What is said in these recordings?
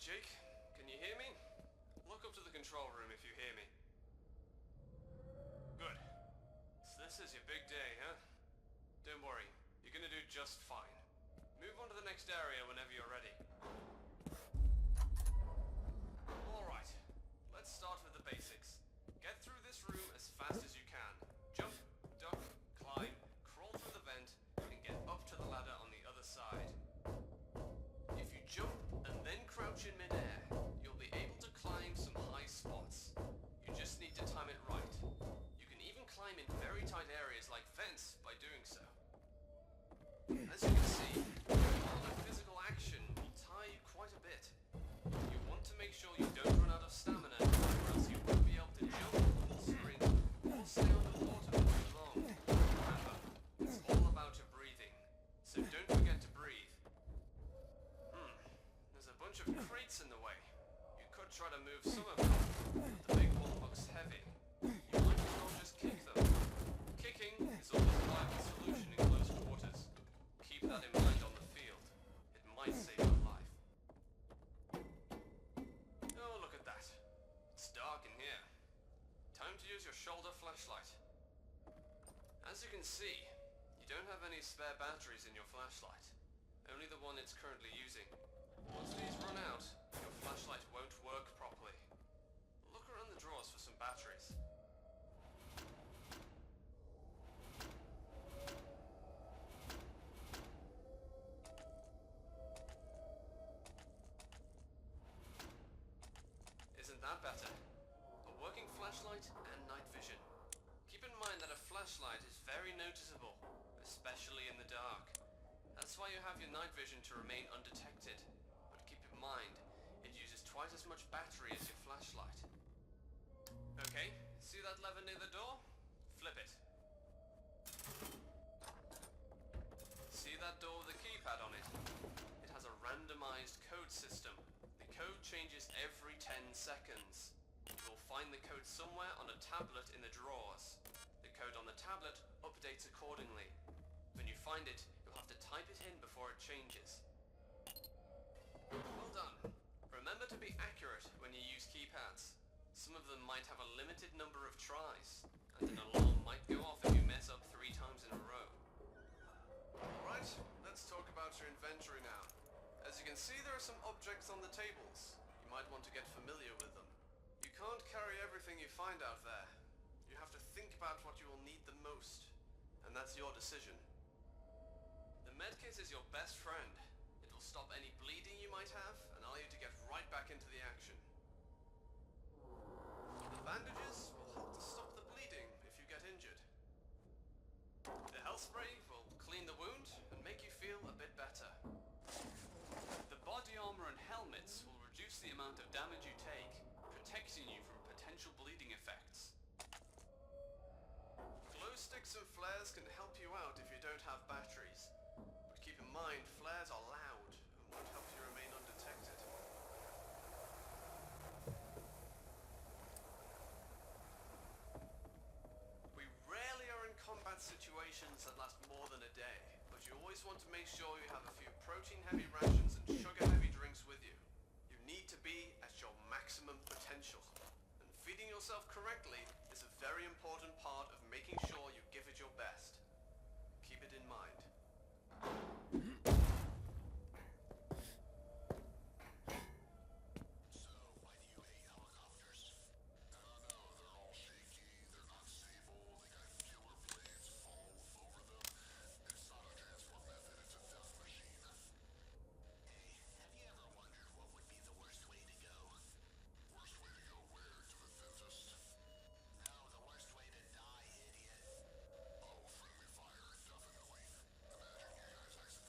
Jake, can you hear me? Look up to the control room if you hear me. Good. So this is your big day, huh? Don't worry, you're gonna do just fine. Move on to the next area whenever you're ready. Alright, let's start with the basics. Get through this room as fast as you can. Jump, duck, climb, crawl through the vent, and get up to the ladder on the other side. If you jump and then crouch in midair, you'll be able to climb some high spots. You just need to time it right. You can even climb in very tight areas like vents by doing so. As you can see, all the physical action will tire you quite a bit. You want to make sure you don't run out of stamina, or else you won't be able to jump, sprint, or stay on the water for too long. Remember, it's all about your breathing, so don't forget to breathe. There's a bunch of crates in the way. You could try to move some of them, but the big one looks heavy. You might as well just kick them. Kicking is always a viable solution in close quarters. Keep that in mind on the field. It might save your life. Oh, look at that. It's dark in here. Time to use your shoulder flashlight. As you can see, you don't have any spare batteries in your flashlight. Only the one it's currently using. Once these run out, your flashlight won't work properly. Look around the drawers for some batteries. Isn't that better? A working flashlight and night vision. Keep in mind that a flashlight is very noticeable, especially in the dark. That's why you have your night vision to remain undetected. But keep in mind, it uses twice as much battery as your flashlight. Okay, see that lever near the door? Flip it. See that door with a keypad on it? It has a randomized code system. The code changes every 10 seconds. You will find the code somewhere on a tablet in the drawers. The code on the tablet updates accordingly. When you find it, you'll have to type it in before it changes. Well done. Remember to be accurate when you use keypads. Some of them might have a limited number of tries, and an alarm might go off if you mess up 3 times in a row. Alright, let's talk about your inventory now. As you can see, there are some objects on the tables. You might want to get familiar with them. You can't carry everything you find out there. You have to think about what you will need the most, and that's your decision. The medkit is your best friend. It will stop any bleeding you might have and allow you to get right back into the action. The bandages will help to stop the bleeding if you get injured. The health spray will clean the wound and make you feel a bit better. The body armor and helmets will reduce the amount of damage you take, protecting you from potential bleeding effects. Glow sticks and flares can help you out if you don't have batteries. But keep in mind, flares are loud and won't help you remain undetected. We rarely are in combat situations that last more than a day, but you always want to make sure you have a few protein-heavy rations and sugar-heavy drinks with you. You need to be at your maximum potential. And feeding yourself correctly is a very important part of making sure you give it your best. Keep it in mind. So, why do you hate helicopters? I don't know, they're all shaky, they're not stable, they got killer blades fall over them. It's not a transport method, it's a death machine. Hey, have you ever wondered what would be the worst way to go? Worst way to go where? To the dentist? No, the worst way to die, idiot. Oh, friendly fire, definitely. Imagine you guys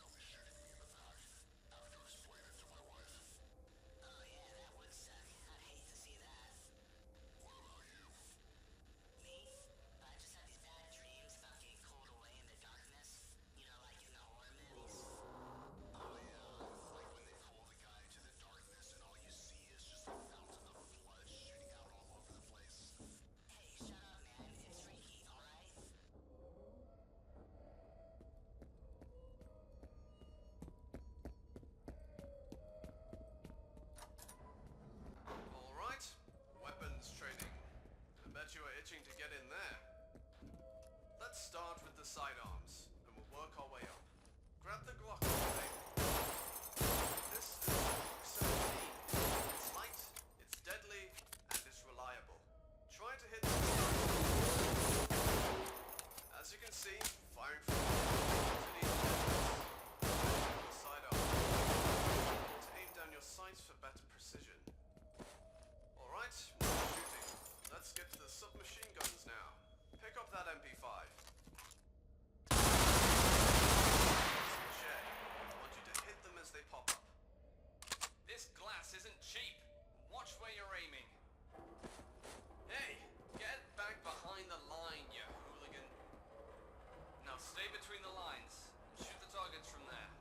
itching to get in there. Let's start with the sidearms, and we'll work our way up. Grab the Glock on the table. This is the Glock 17. It's light, it's deadly, and it's reliable. Try to hit the As you can see, firing from the sidearm. To aim down your sights for better precision. Alright, now shooting. Let's get to the submachine guns now. Pick up that MP5. Shed. I want you to hit them as they pop up. This glass isn't cheap. Watch where you're aiming. Hey, get back behind the line, you hooligan. Now stay between the lines and shoot the targets from there.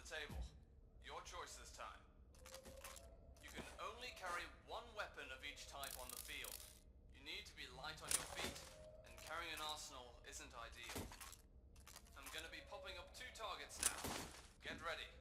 Table. Your choice this time. You can only carry one weapon of each type on the field. You need to be light on your feet, and carrying an arsenal isn't ideal. I'm gonna be popping up 2 targets now. Get ready.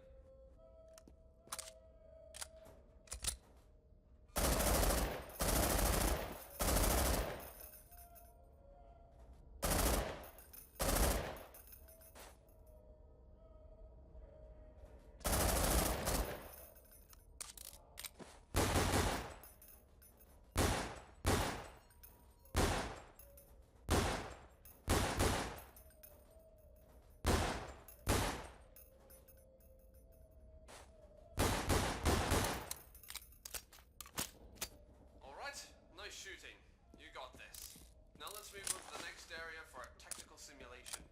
Nice shooting. You got this. Now let's move on to the next area for a technical simulation.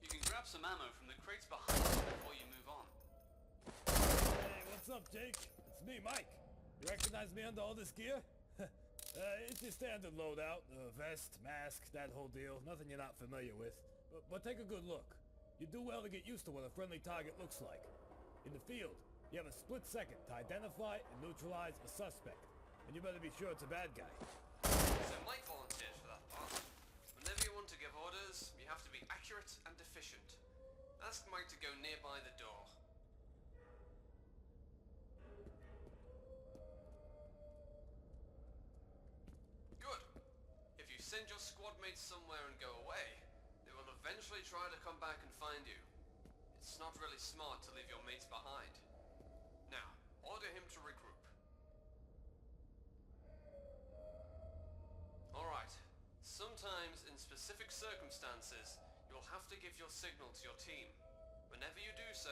You can grab some ammo from the crates behind you before you move on. Hey, what's up, Jake? It's me, Mike. You recognize me under all this gear? It's your standard loadout. Vest, mask, that whole deal. Nothing you're not familiar with. But take a good look. You do well to get used to what a friendly target looks like. In the field, you have a split second to identify and neutralize a suspect. And you better be sure it's a bad guy. So Mike volunteered for that part. Whenever you want to give orders, you have to be accurate and efficient. Ask Mike to go nearby the door. Good. If you send your squad mates somewhere and go away, they will eventually try to come back and find you. It's not really smart to leave your mates behind. Now, order him to regroup. Alright, sometimes in specific circumstances, you'll have to give your signal to your team. Whenever you do so,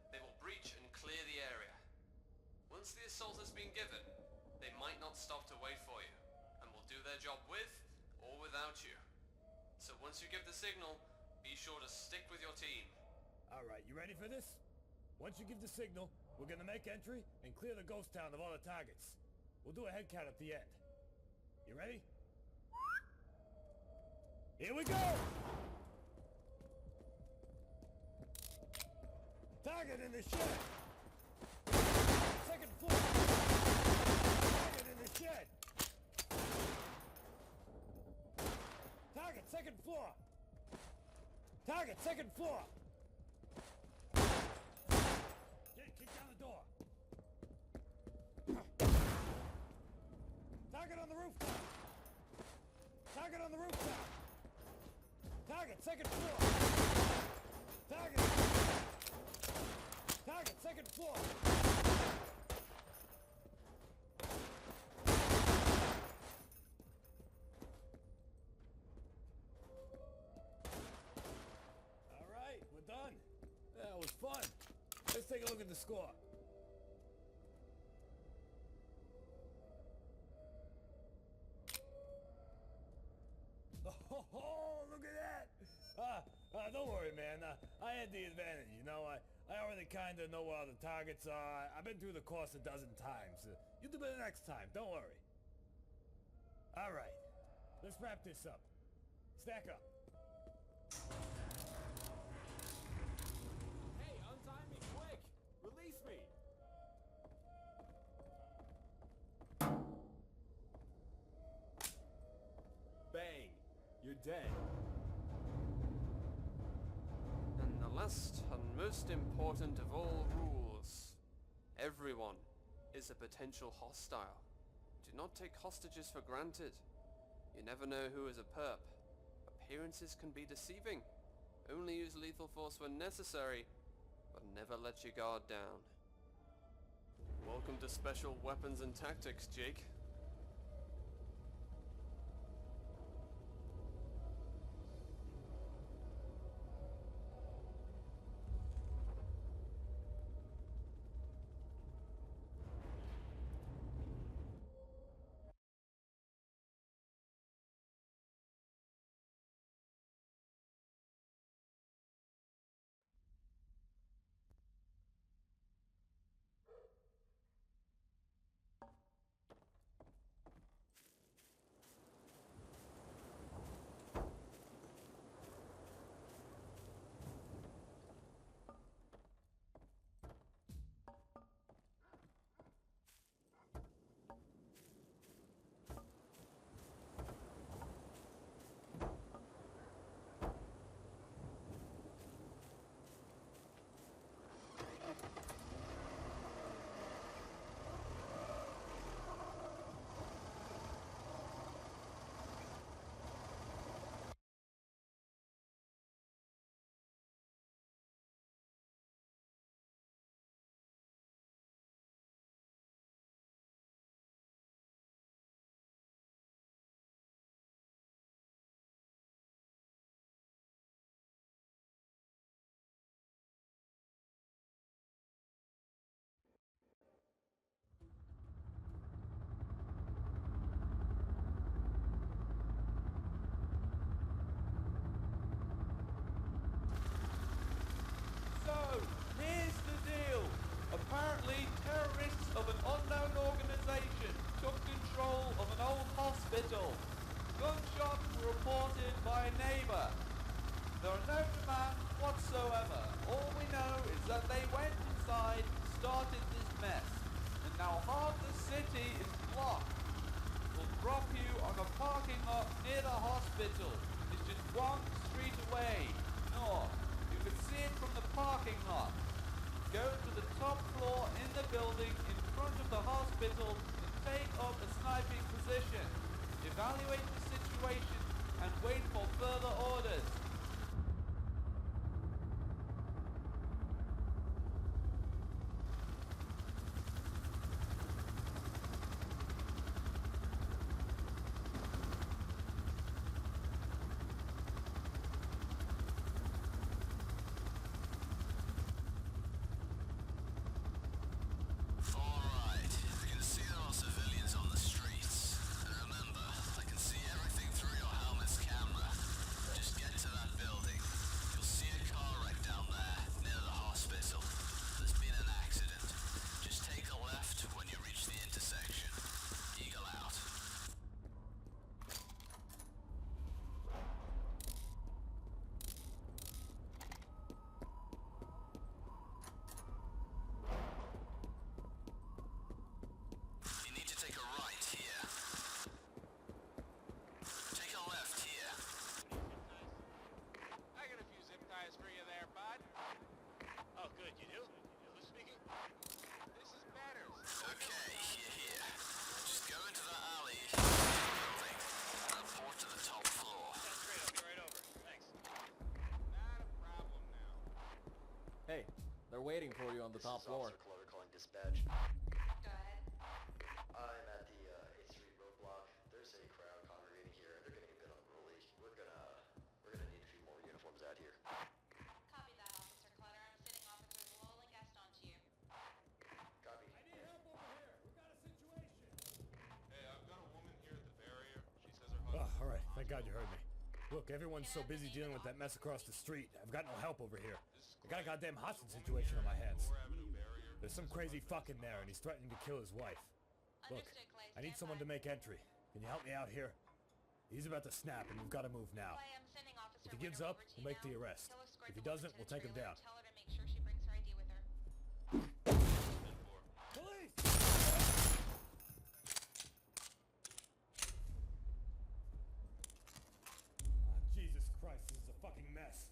they will breach and clear the area. Once the assault has been given, they might not stop to wait for you, and will do their job with or without you. So once you give the signal, be sure to stick with your team. Alright, you ready for this? Once you give the signal, we're gonna make entry and clear the ghost town of all the targets. We'll do a head count at the end. You ready? Here we go! Target in the shed! Second floor! Target in the shed! Target, second floor! Target, second floor! Jake, kick down the door! Target on the rooftop! Target on the rooftop! Target, second floor! Target! Target, second floor! Alright, we're done. That was fun. Let's take a look at the score. Oh, look at that! Don't worry, man. I had the advantage, you know. I already kinda know where all the targets are. I've been through the course a dozen times. You'll do better next time, don't worry. Alright, let's wrap this up. Stack up. Hey, untie me quick! Release me! Bang! You're dead. And the last and most important of all rules. Everyone is a potential hostile. Do not take hostages for granted. You never know who is a perp. Appearances can be deceiving. Only use lethal force when necessary, but never let your guard down. Welcome to Special Weapons and Tactics, Jake. So, here's the deal. Apparently, terrorists of an unknown organization took control of an old hospital. Gunshots were reported by a neighbor. There are no demands whatsoever. All we know is that they went inside, started this mess, and now half the city is blocked. We'll drop you on a parking lot near the hospital. It's just one street away, north. You can see it from the parking lot. Go to the top floor in the building in front of the hospital and take up a sniping position. Evaluate the situation and wait for further orders. Alright, I can see there are civilians on the streets. And remember, I can see everything through your helmet's camera. Just get to that building. You'll see a car wreck down there, near the hospital. There's been an accident. Just take a left when you reach the intersection. Eagle out. You need to take a right here. Take a left here. I got a few zip ties for you there, bud. Oh, good, you do? Who's speaking? This is Batters. Okay, here. Just go into the alley, building, and report to the top floor. Sounds great, I'll be right over. Thanks. Not a problem now. Hey, they're waiting for you on the top floor. Officer Clover calling dispatch. Go ahead. I'm at the 8th Street roadblock. There's a crowd congregating here, and they're getting a bit unruly. We're gonna need a few more uniforms out here. Copy that, Officer Clutter. I'm sending Officers Lowell and Gaston to you. Copy. I need help over here. We got a situation. Hey, I've got a woman here at the barrier. She says her husband... Oh, alright. Thank God you heard me. Look, everyone's so busy dealing with that mess across the street. I've got no help over here. I got a goddamn hostage situation on my hands. There's some crazy fuck in there, and he's threatening to kill his wife. Look, Understood, Clay. I need Stand someone to by. make entry. Can you help me out here? He's about to snap, and we've got to move now. Clay, I'm sending Officer If he gives Winter up, over to we'll you make now. the arrest. He'll escort If he the woman doesn't, to we'll the take him trailer down. and tell her to make sure she brings her ID with her. Police! Jesus Christ, this is a fucking mess.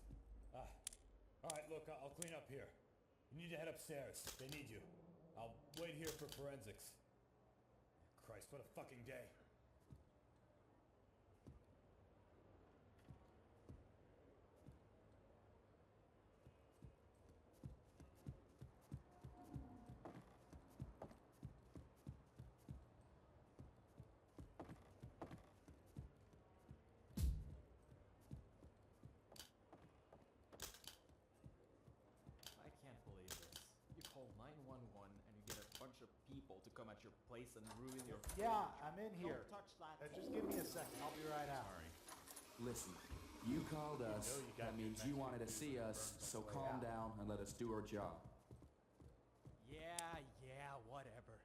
Alright, look, I'll clean up here. You need to head upstairs. They need you. I'll wait here for forensics. Christ, what a fucking day. I can't believe this. You call 911 and you get a bunch of people to come at your place and ruin your Yeah, I'm in here. Don't touch that. Just give me a second. I'll be right out. Listen, you called us. know you got That means good you wanted to messages see from us, Burns so on the way calm out. down and let us do our job. Yeah, whatever.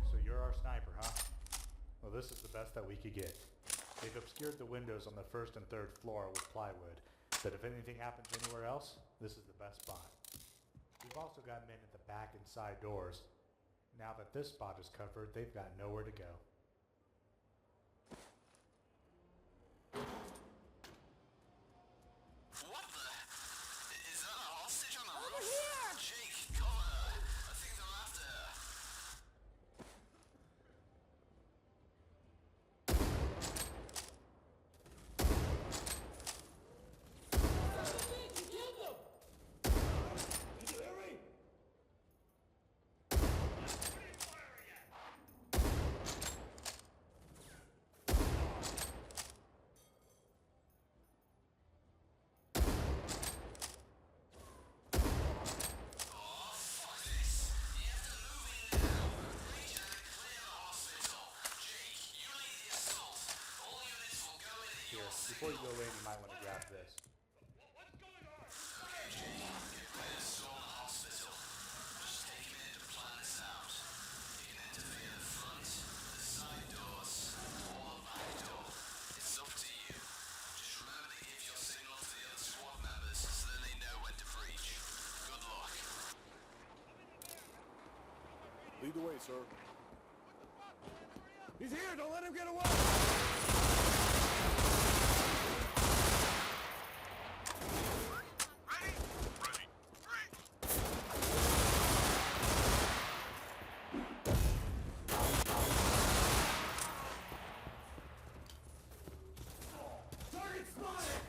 So you're our sniper, huh? Well, this is the best that we could get. They've obscured the windows on the first and third floor with plywood, but if anything happens anywhere else, this is the best spot. We've also got men at the back and side doors. Now that this spot is covered, they've got nowhere to go. What the? Is that a hostage on the roof? Over here! Jake, cover her. I think they're after her. Oh, fuck this. You have to move in now. Reach and clear the hospital. Jake, you lead the assault. All units will go in at Here, your before you signal. go in, you might want to grab this. Okay, Jake, get ready to storm the hospital. Just take a minute to plan this out. You can enter via the front, the side doors, or the back door. It's up to you. Just remember to give your signal to the other squad members so that they know when to breach. Good luck. Lead the way, sir. He's here! Don't let him get away! Ready? Ready. Target spotted!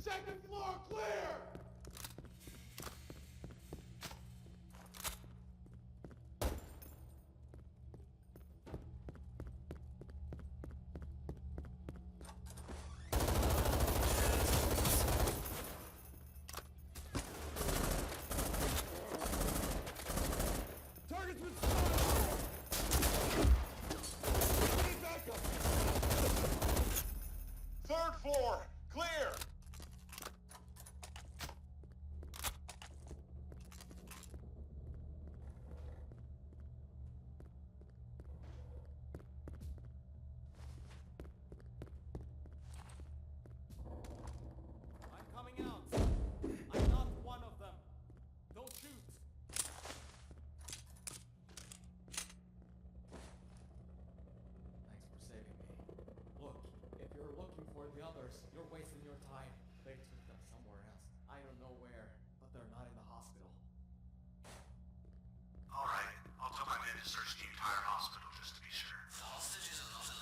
Second floor clear! Target's been spotted! Need backup! Third floor clear! others. You're wasting your time. They took them somewhere else. I don't know where, but they're not in the hospital. Alright, I'll tell my men to search the entire hospital just to be sure. The hostages are not in